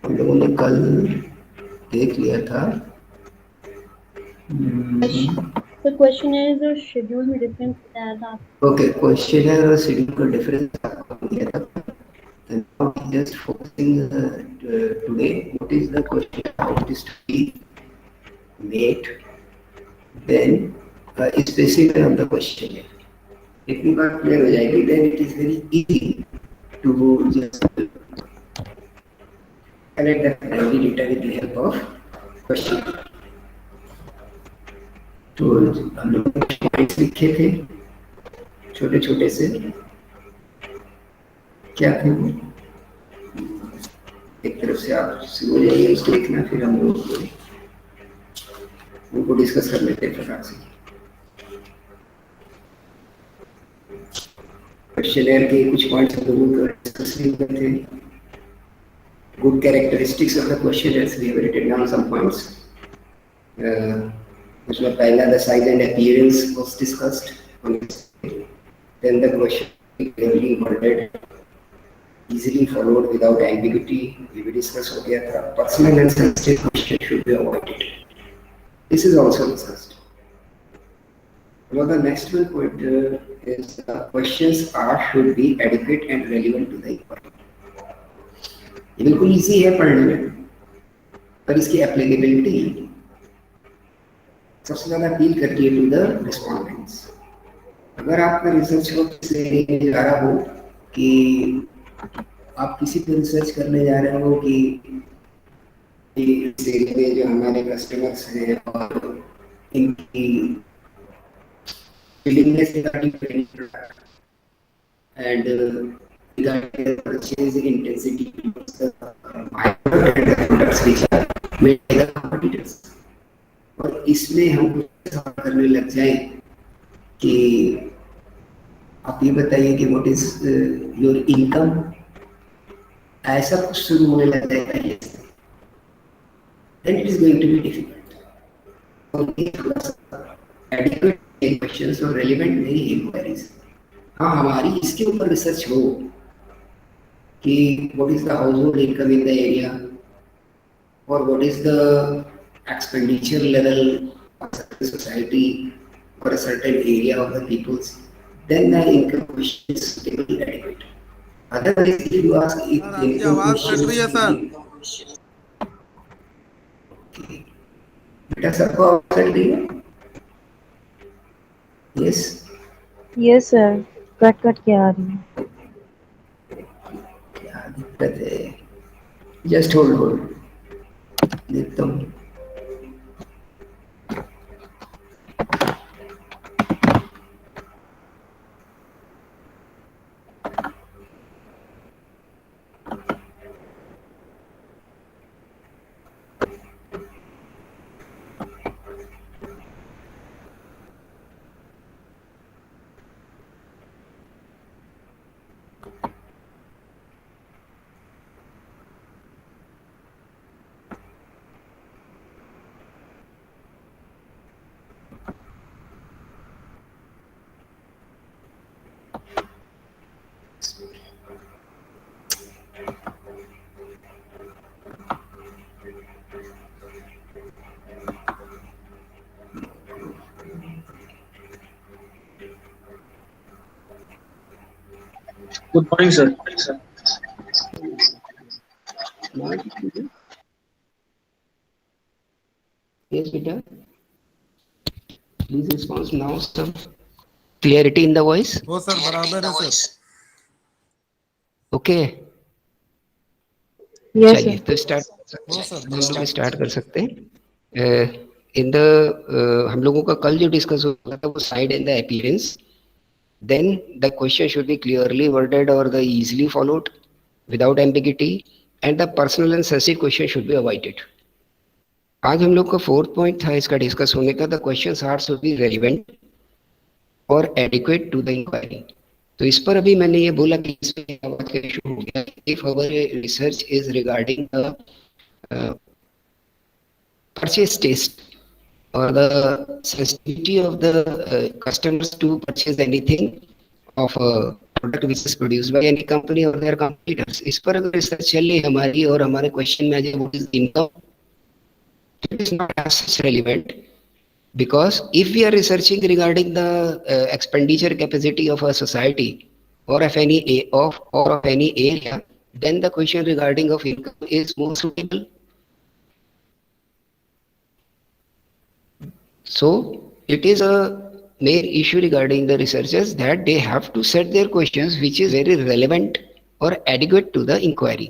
हम लोगों ने कल देख लिया था। The questionnaires or schedule में difference बताया था आपने। ओके, क्वेश्चनर और शेड्यूल का डिफरेंस आपको दिया था। And now just focusing today, what is the question, how it is to be made, then specify on the question. इतनी बात क्लियर हो जाएगी, then it is very easy to just collect the primary data with the help of question. तो हम लोग points लिखे थे छोटे छोटे से, क्या थे वो? एक तरफ से आप शुरू हो जाइए उसको लिखना, फिर हम लोग उनको डिस्कस कर लेते हैं प्रकार से। क्वेश्चनर के कुछ पॉइंट्स हम लोगों को डिस्कस भी हुए थे। Good characteristics of the questionnaires, we have written down some points. उसमें पहला the size and appearance was discussed, then the question clearly worded, easily followed without ambiguity, ये भी डिस्कस हो गया था। Personal and sensitive question should be avoided, this is also discussed. Now the next one point is questions are should be adequate and relevant to the inquiry. ये बिल्कुल easy है पढ़ने में, पर इसकी एप्लीकेबिलिटी सबसे ज्यादा अपील करती है टू द रिस्पोंडेंट्स। अगर आपका रिसर्च वर्क से जा रहा हो कि आप किसी पर रिसर्च करने जा रहे हो कि इस एरिया में जो हमारे कस्टमर्स हैं और इनकी willingness regarding and regarding the purchase intensity towards the products which are made by the competitors, और इसमें हम कुछ सवाल करने लग जाए कि आप ये बताइए कि व्हाट इज योर इनकम, ऐसा कुछ शुरू होने लग जाएगा, then it is going to be difficult. और ये थोड़ा सा adequate questions और relevant नहीं inquiries। हाँ, हमारी इसके ऊपर रिसर्च हो कि what is the household income in the area or what is the expenditure level of the society for a certain area of the peoples, then the income question is suitable adequate. Otherwise, if you ask if आपकी आवाज cut रही है sir. बेटा सबको आवाज cut रही है? Yes yes sir, cut cut के आ रही है। क्या दिक्कत है? जस्ट होल्ड देखता हूँ। Good morning, sir. Yes, beta. Please respond now. Some clarity in the voice. वो सर बराबर है सर। Okay. यस चलिए सर। तो स्टार्ट वो सर हम लोग बराबर। स्टार्ट कर सकते हैं। इन द हम लोगों का कल जो डिस्कस हुआ था वो side and the appearance, then the question should be clearly worded और the easily followed without ambiguity, and the personal and sensitive question should be avoided. आज हम लोग का फोर्थ पॉइंट था इसका डिस्कस होने का, the questions are should be relevant और एडिक्वेट टू द इंक्वायरी। तो इस पर अभी मैंने ये बोला कि इसमें बात का इशू हो गया, if our research is regarding the purchase taste or the sensitivity of the customers to purchase anything of product which is produced by any company और देयर कंपटीटर्स, इस पर अगर रिसर्च चले हमारी और हमारे क्वेश्चन में आ जाए what is income, it is not as such relevant, because if we are researching regarding the expenditure capacity of a society or of any area, then the question regarding of income is more suitable. So it is a main issue regarding the researchers that they have to set their questions which is very relevant or adequate to the inquiry.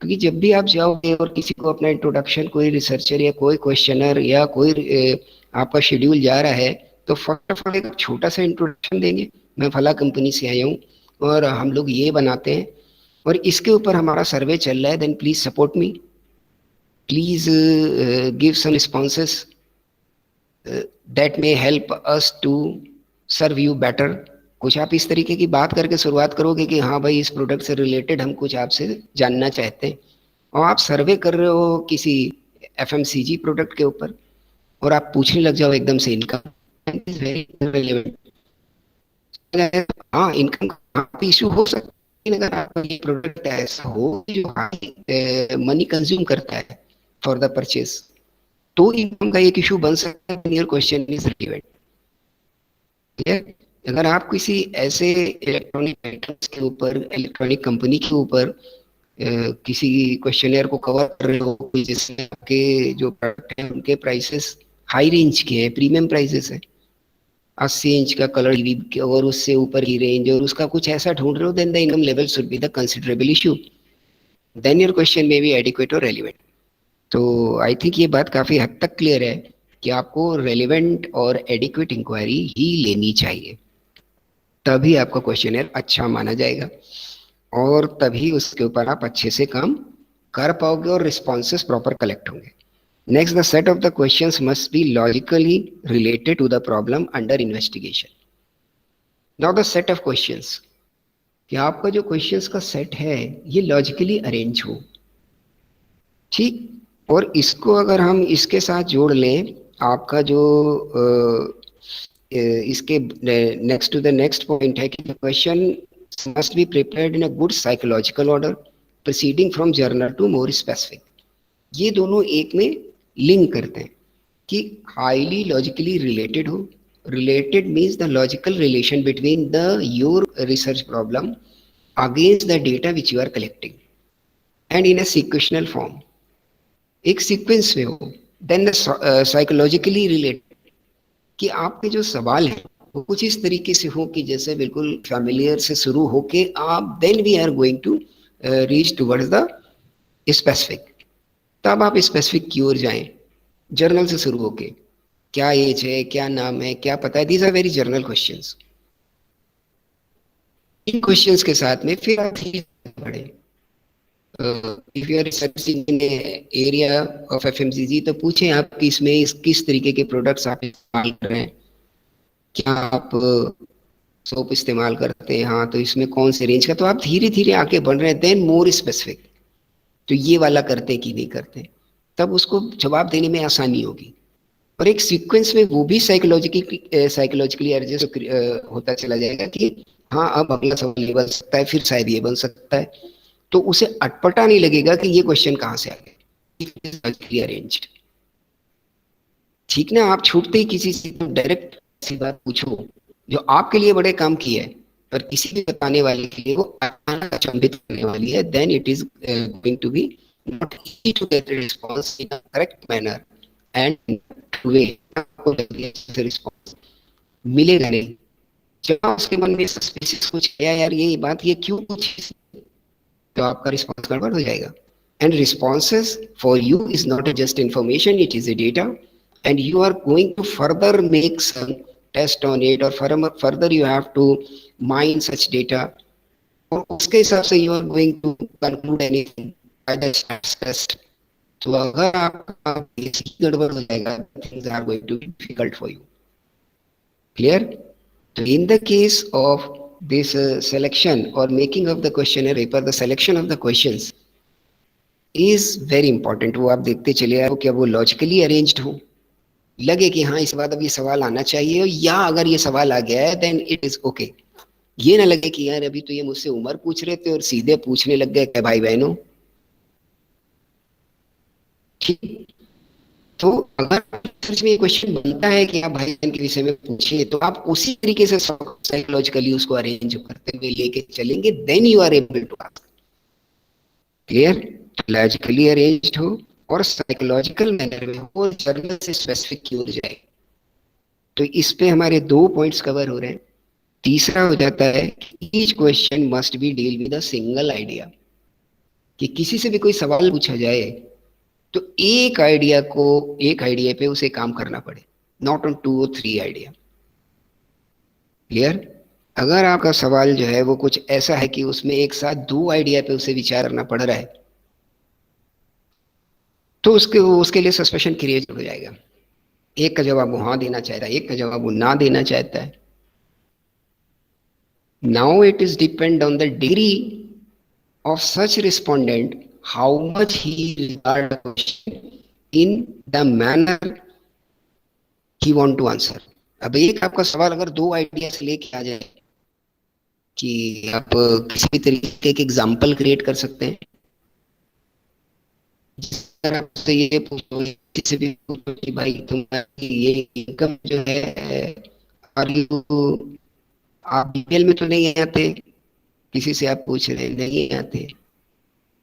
क्योंकि जब भी आप जाओगे और किसी को अपना introduction, कोई रिसर्चर या कोई क्वेश्चनर या कोई आपका शेड्यूल जा रहा है, तो फर्स्ट ऑफ ऑल एक छोटा सा इंट्रोडक्शन देंगे, मैं फला कंपनी से आया हूँ और हम लोग ये बनाते हैं और इसके ऊपर हमारा सर्वे चल रहा है, then please support me, please give some responses that may help us to serve you better. कुछ आप इस तरीके की बात करके शुरुआत करोगे कि हाँ भाई इस प्रोडक्ट से रिलेटेड हम कुछ आपसे जानना चाहते हैं, और आप सर्वे कर रहे हो किसी एफएमसीजी प्रोडक्ट के ऊपर और आप पूछने लग जाओ एकदम से इनकम, इज वेरी रिलेवेंट। हाँ, इनकम का इशू हो सकता है अगर आपका ये प्रोडक्ट ऐसा हो जो हाई मनी कंज्यूम करता है फॉर द परचेज, तो इनकम का एक इशू बन सकता है। Your question is relevant. अगर आप किसी ऐसे इलेक्ट्रॉनिक आइटम्स के ऊपर, इलेक्ट्रॉनिक कंपनी के ऊपर किसी क्वेश्चनर को कवर कर रहे हो जिसमें आपके जो प्रोडक्ट हैं उनके प्राइसेस हाई रेंज के हैं, प्रीमियम प्राइसेस है, 80 इंच का कलर टीवी और उससे ऊपर की रेंज, और उसका कुछ ऐसा ढूंढ रहे हो, then the income level should be the considerable issue, then your question may be adequate और रेलिवेंट। तो आई थिंक ये बात काफी हद तक क्लियर है कि आपको रेलिवेंट और एडिक्वेट इंक्वायरी ही लेनी चाहिए, तभी आपका क्वेश्चनर अच्छा माना जाएगा और तभी उसके ऊपर आप अच्छे से काम कर पाओगे और रिस्पॉन्सेस प्रॉपर कलेक्ट होंगे। Next, the set of the questions must be logically related to the problem under investigation. Now the set of questions, कि आपका जो क्वेश्चंस का सेट है ये लॉजिकली अरेंज हो, ठीक, और इसको अगर हम इसके साथ जोड़ लें, आपका जो इसके next to the next point है कि the question must be prepared in a good psychological order proceeding from general to more specific. ये दोनों एक में लिंक करते हैं कि हाईली लॉजिकली रिलेटेड हो। Related means the logical relation between the your research problem against the data which you are collecting and in a sequential form, एक sequence में हो। देन साइकोलॉजिकली रिलेटेड, कि आपके जो सवाल हैं वो कुछ इस तरीके से हो कि जैसे बिल्कुल फैमिलियर से शुरू होके आप then we are going to reach towards the specific, तब आप स्पेसिफिक की ओर जाएं। जर्नल से शुरू होके क्या एज है, क्या नाम है, क्या पता है, these are very general questions. इन क्वेश्चंस के साथ में फिर आप बढ़े। If you are researching in area of FMCG, तो पूछें आप कि इसमें किस तरीके के प्रोडक्ट्स आप इस्तेमाल कर रहे हैं, क्या आप सोप इस्तेमाल करते हैं, हाँ तो इसमें कौन से रेंज का, तो आप धीरे धीरे आके बढ़ रहे हैं। देन मोर स्पेसिफिक, तो ये वाला करते हैं कि नहीं करते, तब उसको जवाब देने में आसानी होगी। और एक सीक्वेंस में वो भी साइकोलॉजिकली एडजस्ट होता चला जाएगा कि हाँ अब अगला सवाल ये बन सकता है, फिर शायद ये बन सकता है, तो उसे अटपटा नहीं लगेगा कि ये क्वेश्चन कहाँ से आ गया, अरेंज्ड। ठीक ना, आप छूटते ही किसी से तो डायरेक्ट सी बात पूछो जो आपके लिए बड़े काम की है पर किसी भी बताने वाले के लिए वो अचंभित करने वाली है, then it is going to be not easy to get response in a correct manner and way, आपको रिस्पॉन्स मिलेगा नहीं। जब उसके मन में सस्पिशियस कुछ है, यार ये बात ये क्यों पूछी, तो आपका रिस्पॉन्स गड़बड़ हो जाएगा। And responses for you is not just information, it is a data, and you are going to further make some test on it, और further you have to mine such data, और उसके हिसाब से you are going to conclude anything by the test. तो अगर आपका गड़बड़ हो जाएगा, things are going to be difficult for you. Clear? तो in the case of this selection or making of the questionnaire paper, the selection of the questions is very important। वो आप देखते चले आओ क्या वो लॉजिकली अरेंज्ड हो, लगे कि हाँ इस बार अब ये सवाल आना चाहिए, या अगर ये सवाल आ गया है देन इट इज ओके, ये ना लगे कि यार अभी तो ये मुझसे उम्र पूछ रहे थे और सीधे पूछने लग गए भाई बहनों। ठीक, तो अगर रिसर्च में ये क्वेश्चन बनता है कि आप भाई बहन के विषय में पूछिए, तो आप उसी तरीके से साइकोलॉजिकली उसको अरेंज करते हुए लेके चलेंगे, then you are able to ask. Clear? Logically arranged हो और साइकोलॉजिकल मैनर में हो, जर्नल से स्पेसिफिक की ओर जाए। तो इस पे हमारे 2 पॉइंट्स कवर हो रहे हैं। तीसरा हो जाता है कि each question must B deal with a single idea, कि किसी से भी कोई सवाल पूछा जाए तो एक आइडिया पे उसे काम करना पड़े, नॉट ऑन 2 और 3 आइडिया। क्लियर? अगर आपका सवाल जो है वो कुछ ऐसा है कि उसमें एक साथ 2 आइडिया पे उसे विचार करना पड़ रहा है, तो उसके लिए सस्पेशन क्रिएट हो जाएगा। एक का जवाब वो हाँ देना चाहता है, एक का जवाब वो ना देना चाहता है। Now it is depend on the degree of such respondent how much he regard the question in the manner he want to answer। अब एक आपका सवाल अगर 2 आइडिया से लेके आ जाए कि आप किसी भी तरीके के एग्जाम्पल क्रिएट कर सकते हैं, अगर आपसे ये पूछो, किसी भी पूछो कि भाई तुम्हारी ये इनकम जो है, और आप डिटेल में तो नहीं आते, किसी से आप पूछ रहे नहीं आते,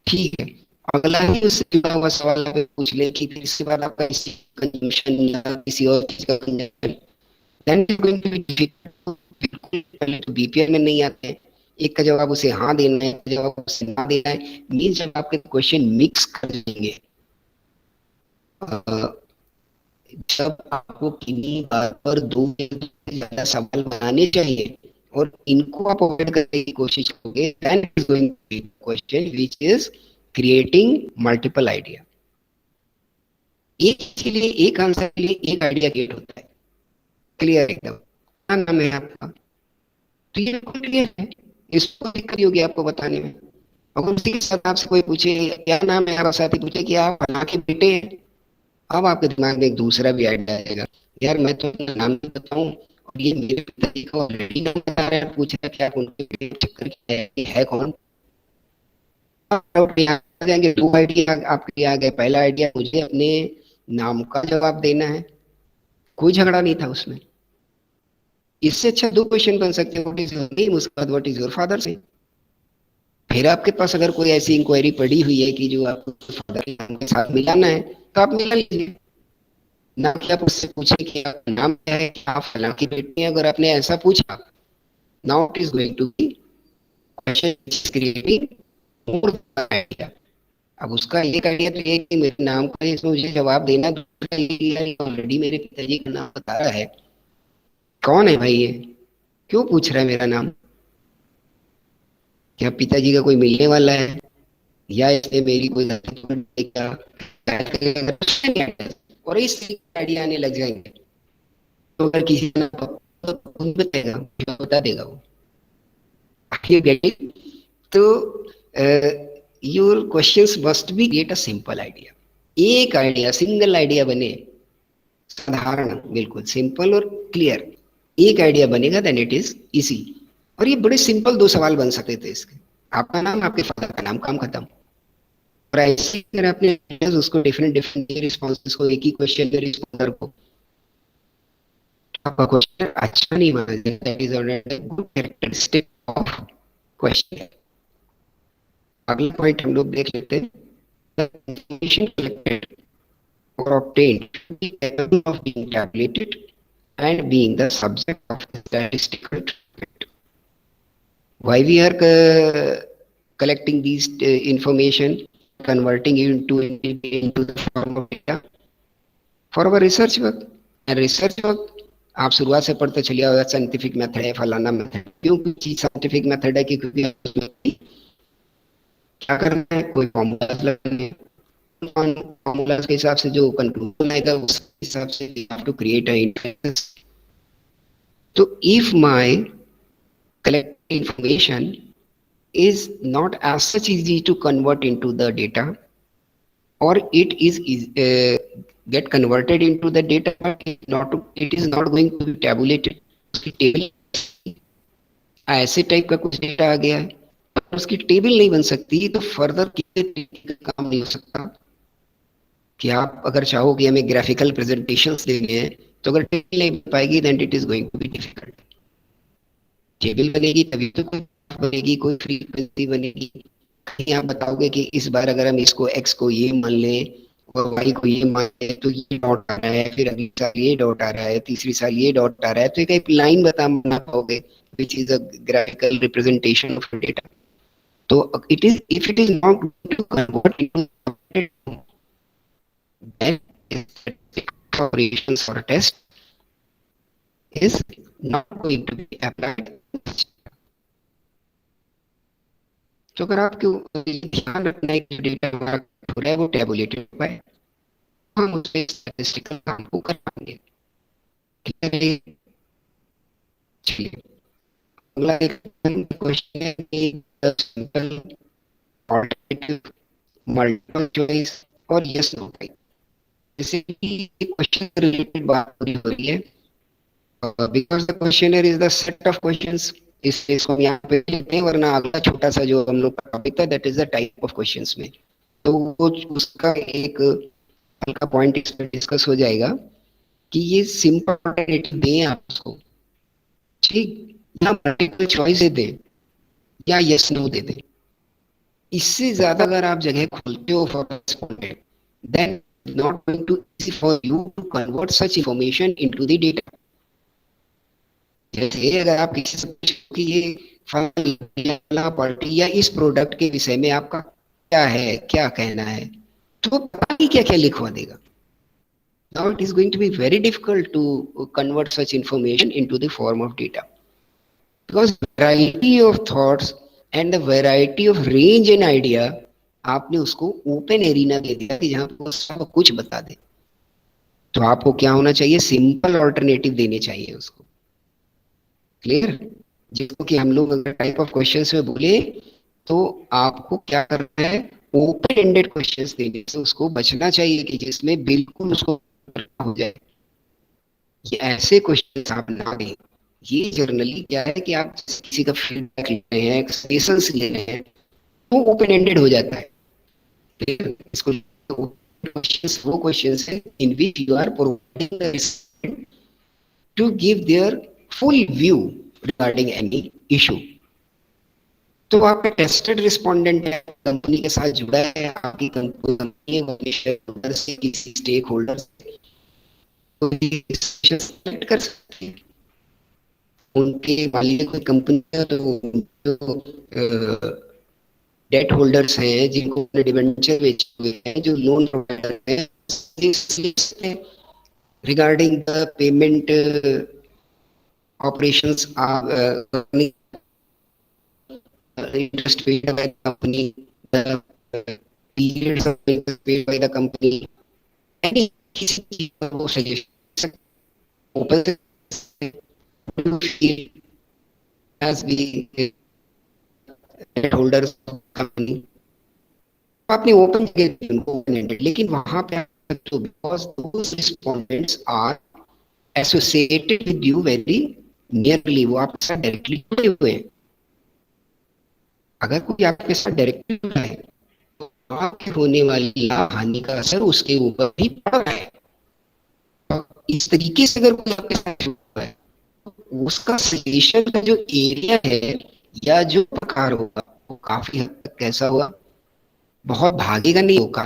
ठीक है, अगला ही उससे जुड़ा हुआ सवाल आप पूछ ले कि फिर इसके बाद आपका किसी कंजम्पशन या किसी और चीज का consumption, then it going to be difficult. बिल्कुल पहले तो बीपीआर में नहीं आते हैं, एक का जवाब उसे हाँ देना है, एक का जवाब उसे ना देना है। मींस जब आपके क्वेश्चन मिक्स कर देंगे, जब आपको किन्हीं बात पर 2 से ज्यादा सवाल बनाने चाहिए और इनको आप अवॉइड करने की कोशिश करोगे, then it is going to be question which is creating multiple idea. एक के लिए, एक आंसर के लिए एक आइडिया क्रिएट होता है। क्लियर? एकदम। क्या नाम है आपका? तो ये बिल्कुल क्लियर है, इसको दिक्कत होगी आपको बताने में। अगर उसी के साथ आपसे कोई पूछे क्या नाम है, आपका साथी पूछे कि आप फलां के बेटे हैं, अब आपके दिमाग में एक दूसरा भी आइडिया आएगा, यार मैं तो अपना नाम नहीं बताऊं और ये मेरे पिताजी को ऑलरेडी नाम बता रहा है, पूछ रहा है कि आप उनके चक्कर क्या है, ये है कौन। आ जाएंगे 2 आइडिया आपके लिए आ गए। पहला आइडिया, मुझे अपने नाम का जवाब देना है, कोई झगड़ा नहीं था उसमें। इससे अच्छा 2 क्वेश्चन बन सकते हैं, व्हाट इज योर नेम, उसके बाद व्हाट इज योर फादर से। फिर आपके पास अगर कोई ऐसी इंक्वायरी पड़ी हुई है कि जो आपको फादर के नाम के साथ मिलाना है, तो आप मिला लीजिए। ना कि आप उससे पूछे कि आपका नाम क्या है, क्या आप फलां की बेटी हैं। अगर आपने ऐसा पूछा, now it is going to be question creating more idea. अब उसका एक आइडिया तो ये कि मेरे नाम का इसमें मुझे जवाब देना, दूसरा ये ऑलरेडी मेरे पिताजी का नाम बता रहा है, कौन है भाई ये, क्यों पूछ रहा है मेरा नाम, क्या पिताजी का कोई मिलने वाला है, या इसने मेरी कोई और इस आइडिया आने लग जाएंगे। तो अगर किसी ने बताएगा, बता देगा वो। तो your questions must be create a simple idea. एक आइडिया, सिंगल आइडिया बने, साधारण, बिल्कुल सिंपल और क्लियर एक आइडिया बनेगा, देन इट इज इजी। और ये बड़े सिंपल 2 सवाल बन सकते थे इसके, आपका नाम, आपके फादर का नाम, काम खत्म। और ऐसे अगर आपने उसको डिफरेंट रिस्पॉन्सेस को एक ही क्वेश्चन में रिस्पॉन्डर को, आपका क्वेश्चन अच्छा नहीं माना जाता। That is already good characteristic of question. अगला पॉइंट हम लोग देख लेते हैं, information collected or obtained to be capable of being tabulated and being the subject of statistical treatment. Why we are collecting these information, converting it into the form of data for our research work. And research work आप शुरुआत से पढ़ते चलिए होगा, scientific method है, फलाना method. क्यों चीज साइंटिफिक मेथड है? क्योंकि उसमें क्या करना है, कोई फॉर्मूला लगाना है, फॉर्मूलाज के हिसाब से जो कंक्लूजन आएगा उस हिसाब से we have to create a interface. तो if my collect information is not as such easy to convert into the data, or it is get converted into the data, but it is not going to be tabulated. ऐसे type का कुछ data आ गया है, और उसकी table नहीं बन सकती, तो फर्दर काम नहीं हो सकता। कि आप अगर चाहो कि हमें ग्राफिकल प्रेजेंटेशंस देने हैं, तो अगर टेबल नहीं बन पाएगी then it is going to be difficult. Table बनेगी तभी तो कोई बनेगी, कोई फ्रीक्वेंसी बनेगी। कहीं आप बताओगे कि इस बार अगर हम इसको एक्स को ये मान लें और वाई को ये मान लें तो ये डॉट आ रहा है, फिर अगले साल ये डॉट आ रहा है, तीसरी साल ये डॉट आ रहा है, तो एक लाइन बना पाओगे which is a graphical representation of data. तो it is, if it is not to convert into then operations or test is not going to be applied। तो अगर आपको ध्यान रखना है कि डेटा हमारा हो रहा है वो टेबुलेटेड हुआ है, हम उससे स्टैटिस्टिकल काम को कर पाएंगे। चलिए अगला एक क्वेश्चन है कि सिंपल ऑल्टरनेटिव मल्टीपल चॉइस और यस नो टाइप। जैसे कि क्वेश्चन रिलेटेड बात पूरी हो रही है, because the questionnaire is the set of questions, इसको हम यहाँ पे लेते हैं, वरना अगला छोटा सा जो हम लोग का टॉपिक था that is the type of questions में, तो वो उसका एक हल्का पॉइंट इसमें डिस्कस हो जाएगा कि ये सिंपल ऑल्टरनेटिव दें आप उसको, ठीक, या मल्टीपल चॉइस दे दें या यस नो दे दें। इससे ज्यादा अगर आप जगह खोलते हो for respondent, then not going to easy for you to convert such information into the data। जैसे अगर आप किसी से पूछो कि ये फला पार्टी या इस प्रोडक्ट के विषय में आपका क्या है, क्या कहना है, तो वो पता नहीं क्या क्या लिखवा देगा। Now it is going to be very difficult to convert such information into the form of data, because variety of thoughts and the variety of range in idea आपने उसको ओपन एरिना दे दिया कि जहां पर सब कुछ बता दे। तो आपको क्या होना चाहिए, सिंपल ऑल्टरनेटिव देने चाहिए उसको। क्लियर? जिसको कि हम लोग अगर टाइप ऑफ क्वेश्चंस में बोले तो आपको क्या करना है, ओपन एंडेड क्वेश्चंस देने से उसको बचना चाहिए कि जिसमें बिल्कुल उसको हो जाए। ये ऐसे क्वेश्चंस आप ना दें। ये जनरली क्या है कि आप किसी का फीडबैक ले रहे हैं, सजेशंस ले रहे हैं, वो ओपन एंडेड हो जाता है। इसको questions, वो questions है in which you are providing the recipient to give their full view regarding any issue। तो आपका टेस्टेड रिस्पोंडेंट है, कंपनी के साथ जुड़ा है, आपकी कंपनी अपने शेयर होल्डर से, किसी स्टेक होल्डर से तो सेलेक्ट कर सकते हैं। उनके मालिक कोई कंपनी है तो डेट होल्डर्स हैं जिनको डिबेंचर बेचे हुए हैं, जो लोन प्रोवाइडर हैं, regarding the payment operations interest paid by the company, the periods of interest paid by the company, any किसी चीज का वो suggestion open as the debt holders of company आपने ओपन किया उनको ओपन एंडेड, लेकिन वहां पे तो because those respondents are associated with you very nearly, वो आपके साथ डायरेक्टली जुड़े हुए हैं। अगर कोई आपके साथ डायरेक्टली जुड़ा है तो आपके होने वाली लाभ हानि का असर उसके ऊपर भी पड़ रहा है। और इस तरीके से अगर कोई आपके साथ जुड़ा है तो उसका सजेशन का जो एरिया है या जो प्रकार होगा वो काफी हद तक कैसा होगा, बहुत भागेगा नहीं होगा,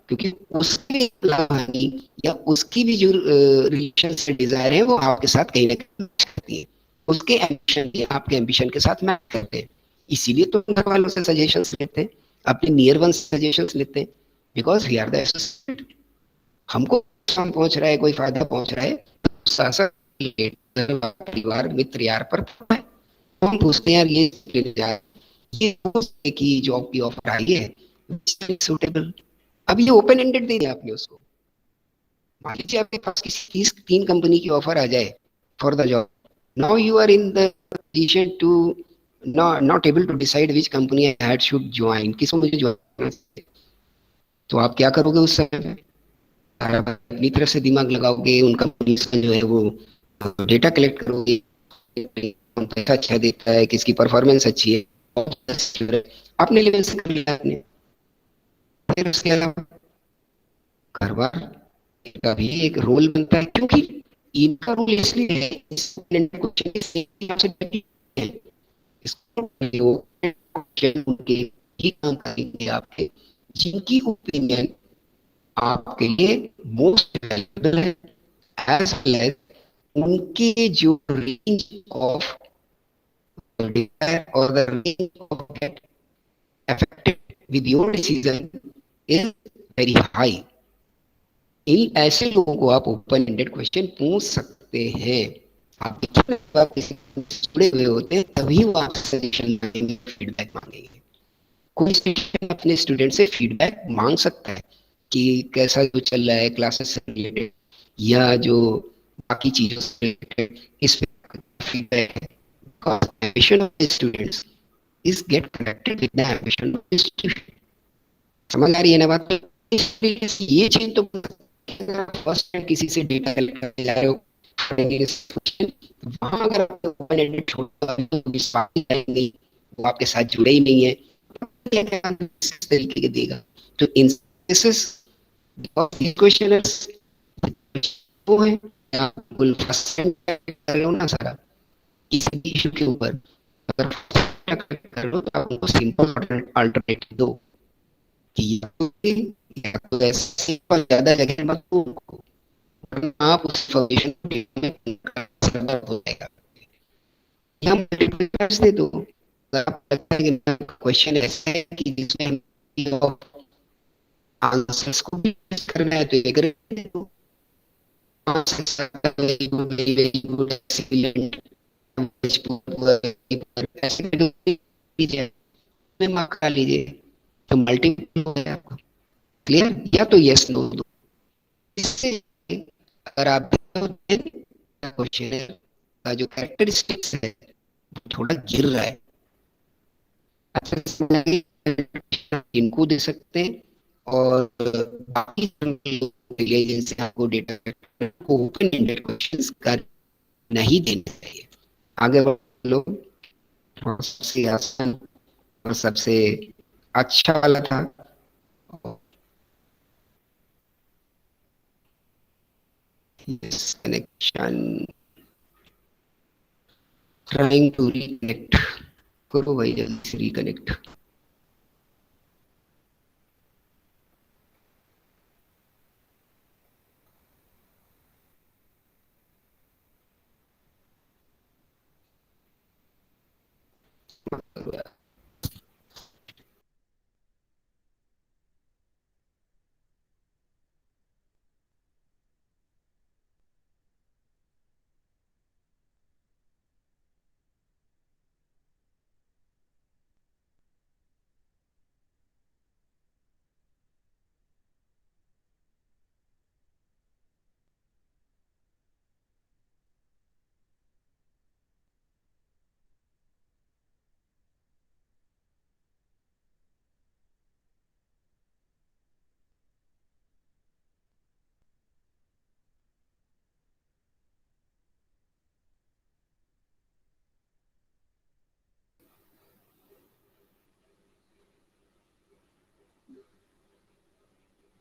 क्योंकि उसकी भी लाभ हानि या उसकी भी जो रिलेशन से डिजायर है वो आपके साथ कहीं ना कहीं करती है, उसके एम्बिशन भी आपके एम्बिशन के साथ मैच करते हैं। इसीलिए तो घर वालों से सजेशंस लेते हैं, अपने नियर वन सजेशंस लेते हैं, because we are the associate. हमको नुकसान पहुंच रहा है, कोई फायदा पहुंच रहा है तो सासा परिवार मित्र यार पर है, तो हम पूछते हैं यार ये की जॉब की ऑफर आई है सूटेबल। अब ये ओपन एंडेड दे दिया आपने उसको। मान लीजिए आपके पास किसी 3 कंपनी की ऑफर आ जाए for the job, now you are in the position to not able to decide which company I had should join, किसको मुझे ज्वाइन करना चाहिए। तो आप क्या करोगे उस समय पे, अपनी तरफ से दिमाग लगाओगे, उन कंपनीज का जो है वो डेटा कलेक्ट करोगे, कौन पैसा अच्छा देता है, किसकी परफॉर्मेंस अच्छी है, आपने लेवल से कर लिया आपने। फिर उसके अलावा घर बार का भी एक रोल बनता है, क्योंकि इनका रोल इसलिए है को है, उनके ही काम करेंगे आपके, जिनकी ओपिनियन आपके लिए मोस्ट वैल्यूएबल है, एज वेल एज उनके जो रेंज ऑफ डेटा और the range of get affected with your decision is very high. इन ऐसे लोगों को आप ओपन एंडेड क्वेश्चन पूछ सकते हैं। आप किसी जुड़े हुए होते हैं तभी वो आपसे सजेशन मांगेंगे, फीडबैक मांगेंगे। कोई स्टूडेंट अपने स्टूडेंट से फीडबैक मांग सकता है कि कैसा जो चल रहा है क्लासेस से रिलेटेड या जो बाकी चीजों से रिलेटेड, इस पे फीडबैक है। ambition of the students is get connected with the ambition of the institution। समझ आ रही है ना बात? इस तरीके से ये चेंज तो फर्स्ट टाइम किसी से डेटा कलेक्ट करने जा रहे हो, वहां अगर वो आपके साथ जुड़े ही नहीं है, इस तरीके के देगा। तो इन क्वेश्चन वो है ना सारा किसी भी इशू के ऊपर, अगर कर लो तो आप उनको सिंपल अल्टरनेटिव दो कि या तो ऐसे सिंपल ज्यादा जगह मत दो उनको, आप उस इंफॉर्मेशन को हो जाएगा। या मल्टीपल चॉइस दे दो। आपको लगता है कि क्वेश्चन ऐसा है कि जिसमें आंसर्स को भी करना है तो ये कर दे दो। Very good, very good, excellent, mark खा लीजिए तो मल्टीपल हो गया आपको। क्लियर? या तो यस नो दो। इससे अगर आप क्वेश्चन का जो कैरेक्टरिस्टिक्स है थोड़ा गिर रहा है, इनको दे सकते हैं और बाकी जिनसे आपको डेटा को ओपन एंडेड क्वेश्चंस कर नहीं देने चाहिए। आगे बढ़ो। सबसे आसान और सबसे अच्छा वाला था कनेक्शन, ट्राइंग टू रिकनेक्ट। करो भाई जल्दी से रिकनेक्ट।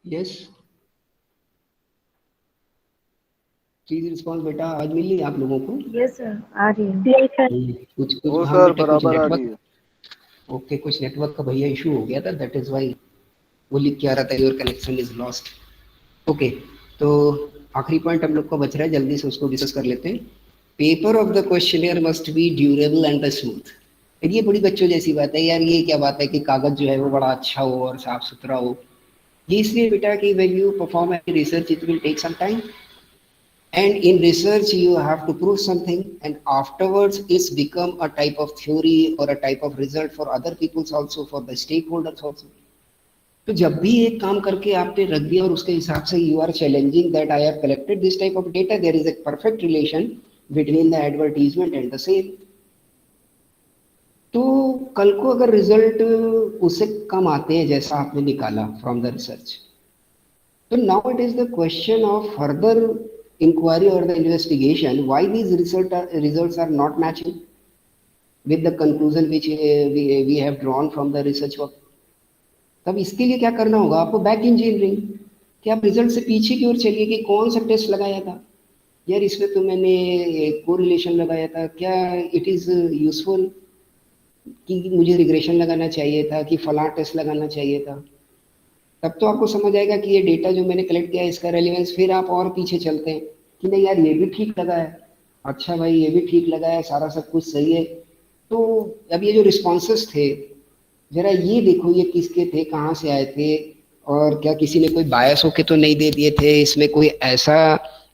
यस प्लीज रिस्पॉन्स बेटा। आज मिली आप लोगों को? यस सर, आ रही है। Yes, sir. कुछ वो हाँ सर बेटा, कुछ बराबर आ रही नेटवर्क, है। ओके, कुछ नेटवर्क का भैया इशू हो गया था, दैट इज व्हाई वो लिख के आ रहा था your connection is lost. Okay, तो आखिरी पॉइंट हम लोग को बच रहा है, जल्दी से उसको डिस्कस कर लेते हैं। Paper of the questionnaire must be durable and smooth. ये बड़ी बच्चों जैसी बात है यार, ये क्या बात है कि कागज जो है वो बड़ा अच्छा हो और साफ सुथरा हो। ये इसलिए बेटा कि when you perform any research it will take some time, and in research you have to prove something and afterwards it's become a type of theory or a type of result for other people's also, for the stakeholders also। तो जब भी एक काम करके आपने रख दिया और उसके हिसाब से you are challenging that I have collected this type of data, there is a perfect relation between the advertisement and the sale। तो कल को अगर रिजल्ट उससे कम आते हैं जैसा आपने निकाला फ्रॉम द रिसर्च, तो now it is the question of further inquiry or the investigation why these results are not matching। with the conclusion which we have drawn from the research work. तब इसके लिए क्या करना होगा आपको? Back engineering, कि आप रिजल्ट से पीछे की ओर चलिए कि कौन सा टेस्ट लगाया था यार, इसमें तो मैंने कोरिलेशन लगाया था, क्या इट इज यूजफुल, कि मुझे रिग्रेशन लगाना चाहिए था, कि फलां टेस्ट लगाना चाहिए था। तब तो आपको समझ आएगा कि ये डेटा जो मैंने कलेक्ट किया है इसका रेलिवेंस। फिर आप और पीछे चलते हैं कि नहीं यार ये भी ठीक लगा है, अच्छा भाई ये भी ठीक लगा है, सारा सब कुछ सही है। तो अब ये जो रिस्पॉन्सेस थे जरा ये देखो ये किसके थे, कहाँ से आए थे, और क्या किसी ने कोई बायस होके तो नहीं दे दिए थे, इसमें कोई ऐसा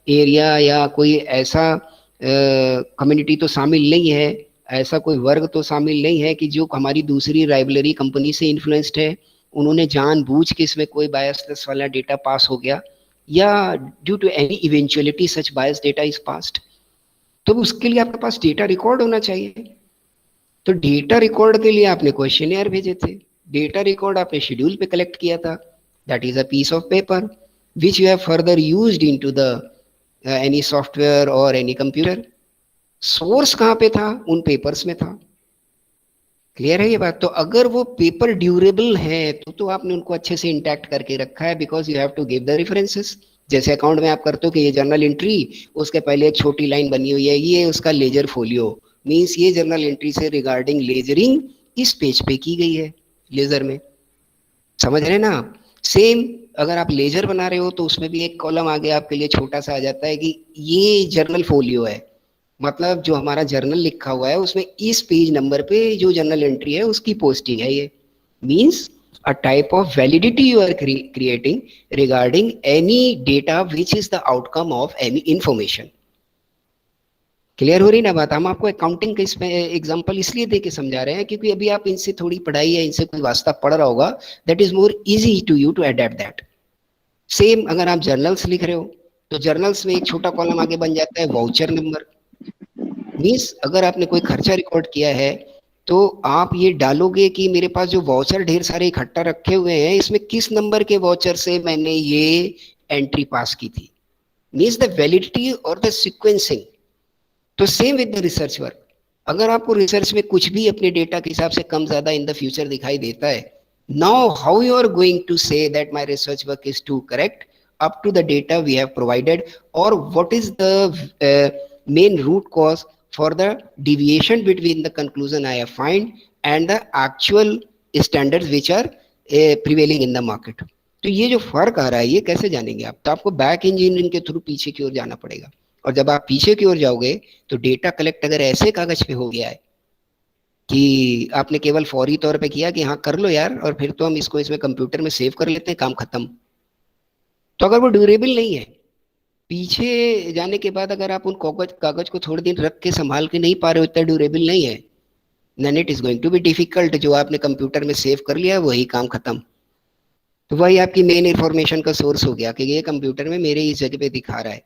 एरिया या कोई ऐसा कम्युनिटी तो शामिल नहीं है, ऐसा कोई वर्ग तो शामिल नहीं है कि जो हमारी दूसरी राइवलरी कंपनी से इन्फ्लुएंस्ड है, उन्होंने जानबूझ के इसमें कोई बायसनेस वाला डेटा पास हो गया, या due to any eventuality such bias data is passed. तो उसके लिए आपके पास डेटा रिकॉर्ड होना चाहिए। तो डेटा रिकॉर्ड के लिए आपने क्वेश्चनर भेजे थे, डेटा रिकॉर्ड आपने शेड्यूल पे कलेक्ट किया था, that is a piece of paper which you have further used into the any software और एनी कंप्यूटर। सोर्स कहाँ पे था? उन पेपर्स में था। क्लियर है ये बात? तो अगर वो पेपर ड्यूरेबल है तो आपने उनको अच्छे से इंटैक्ट करके रखा है, because you have to give the references. जैसे अकाउंट में आप करते हो कि ये जर्नल एंट्री, उसके पहले एक छोटी लाइन बनी हुई है, ये उसका लेजर फोलियो, मीन्स ये जर्नल एंट्री से रिगार्डिंग लेजरिंग इस पेज पे की गई है लेजर में। समझ रहे हैं ना आप? सेम अगर आप लेजर बना रहे हो तो उसमें भी एक कॉलम आगे आपके लिए छोटा सा आ जाता है कि ये जर्नल फोलियो है, मतलब जो हमारा जर्नल लिखा हुआ है उसमें इस पेज नंबर पे जो जर्नल एंट्री है उसकी पोस्टिंग है। ये means a type of validity you are creating regarding any data which is the outcome of any information. Clear हो रही ना बात? हम आपको अकाउंटिंग का इसमें एग्जांपल इसलिए दे के समझा रहे हैं क्योंकि अभी आप इनसे थोड़ी पढ़ाई या इनसे कोई वास्ता पढ़ रहा होगा, that is more easy to you to adapt that. Same अगर आप जर्नल्स लिख रहे हो तो जर्नल्स में एक छोटा कॉलम आगे बन जाता है वाउचर नंबर। मीन्स अगर आपने कोई खर्चा रिकॉर्ड किया है तो आप ये डालोगे कि मेरे पास जो वाउचर ढेर सारे इकट्ठा रखे हुए हैं, इसमें किस नंबर के वाउचर से मैंने ये एंट्री पास की थी। मीन्स द वैलिडिटी और द सीक्वेंसिंग। तो same with the research work, अगर आपको रिसर्च में कुछ भी अपने डेटा के हिसाब से कम ज्यादा इन द फ्यूचर दिखाई देता है, now how you are going to say that my research work is to correct up to the data we have provided, or what is the main root cause for the deviation between the conclusion I have find and the actual standards which are prevailing in the market. तो ये जो फर्क आ रहा है ये कैसे जानेंगे आप? तो आपको बैक इंजीनियरिंग के थ्रू पीछे की ओर जाना पड़ेगा, और जब आप पीछे की ओर जाओगे तो डेटा कलेक्ट अगर ऐसे कागज पे हो गया है कि आपने केवल फौरी तौर पे किया कि हाँ कर लो यार और फिर तो हम इसको इसमें कंप्यूटर में सेव कर लेते हैं, काम खत्म, तो अगर वो ड्यूरेबल नहीं है, पीछे जाने के बाद अगर आप उन कागज को थोड़े दिन रख के संभाल के नहीं पा रहे हो, इतना ड्यूरेबल नहीं है, then it is going to be difficult. जो आपने कंप्यूटर में सेव कर लिया वही काम खत्म। तो वही आपकी मेन इंफॉर्मेशन का सोर्स हो गया कि ये कंप्यूटर में मेरे इस जगह पे दिखा रहा है।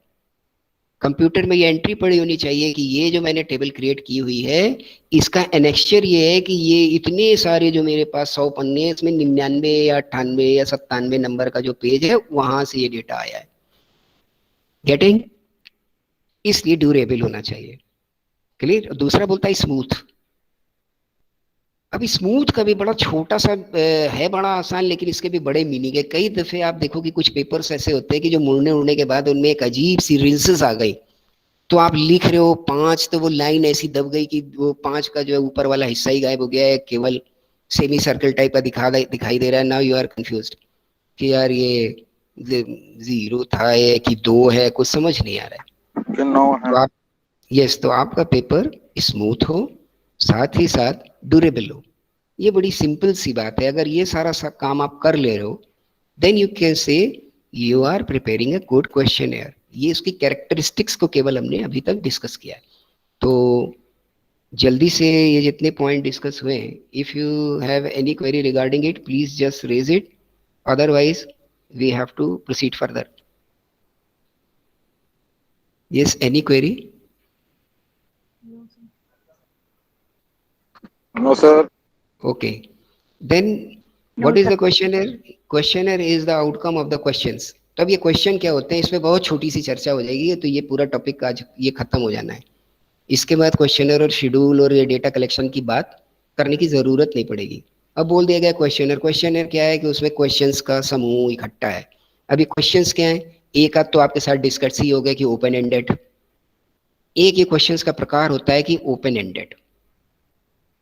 कंप्यूटर में ये एंट्री पड़ी होनी चाहिए कि ये जो मैंने टेबल क्रिएट की हुई है इसका एनेक्स्चर ये है कि ये इतने सारे जो मेरे पास 100 पन्ने हैं इसमें 99 या 98 या 97 नंबर का जो पेज है वहां से ये डेटा आया है। गेटिंग? इसलिए ड्यूरेबल होना चाहिए। क्लियर? दूसरा बोलता है स्मूथ। अभी स्मूथ का भी बड़ा छोटा सा है, बड़ा आसान, लेकिन इसके भी बड़े मीनिंग है। कई दफे आप देखो कि कुछ पेपर्स ऐसे होते हैं कि जो मुड़ने उड़ने के बाद उनमें एक अजीब सी रिंसेस आ गई, तो आप लिख रहे हो 5 तो वो लाइन ऐसी दब गई कि वो 5 का जो है ऊपर वाला हिस्सा ही गायब हो गया है, केवल सेमी सर्कल टाइप का दिखाई दे रहा है। नाउ यू आर कंफ्यूज्ड कि यार ये 0 था कि 2 है, कुछ समझ नहीं आ रहा है। तो आप तो आपका पेपर स्मूथ हो, साथ ही साथ ड्यूरेबल हो। ये बड़ी सिंपल सी बात है। अगर ये सारा काम आप कर ले रहे हो then you can say you are preparing a good questionnaire. ये उसकी कैरेक्टरिस्टिक्स को केवल हमने अभी तक डिस्कस किया है। तो जल्दी से ये जितने पॉइंट डिस्कस हुए हैं, if you have any query regarding it please just raise it, otherwise we have to proceed further. Yes, any query? No, sir. Okay. Then what is the questionnaire? Questionnaire is the outcome of the questions. तो अब ये question क्या होते हैं, इसमें बहुत छोटी सी चर्चा हो जाएगी, तो ये पूरा टॉपिक आज ये खत्म हो जाना है। इसके बाद क्वेश्चनर और शेड्यूल और ये डेटा कलेक्शन की बात करने की जरूरत नहीं पड़ेगी। अब बोल दिया गया क्वेश्चनर, क्वेश्चनर क्या है कि उसमें क्वेश्चंस का समूह इकट्ठा है। अभी क्वेश्चंस क्या है, एक आध तो आपके साथ डिस्कस ही हो गया कि ओपन एंडेड, एक ये क्वेश्चंस का प्रकार होता है कि ओपन एंडेड,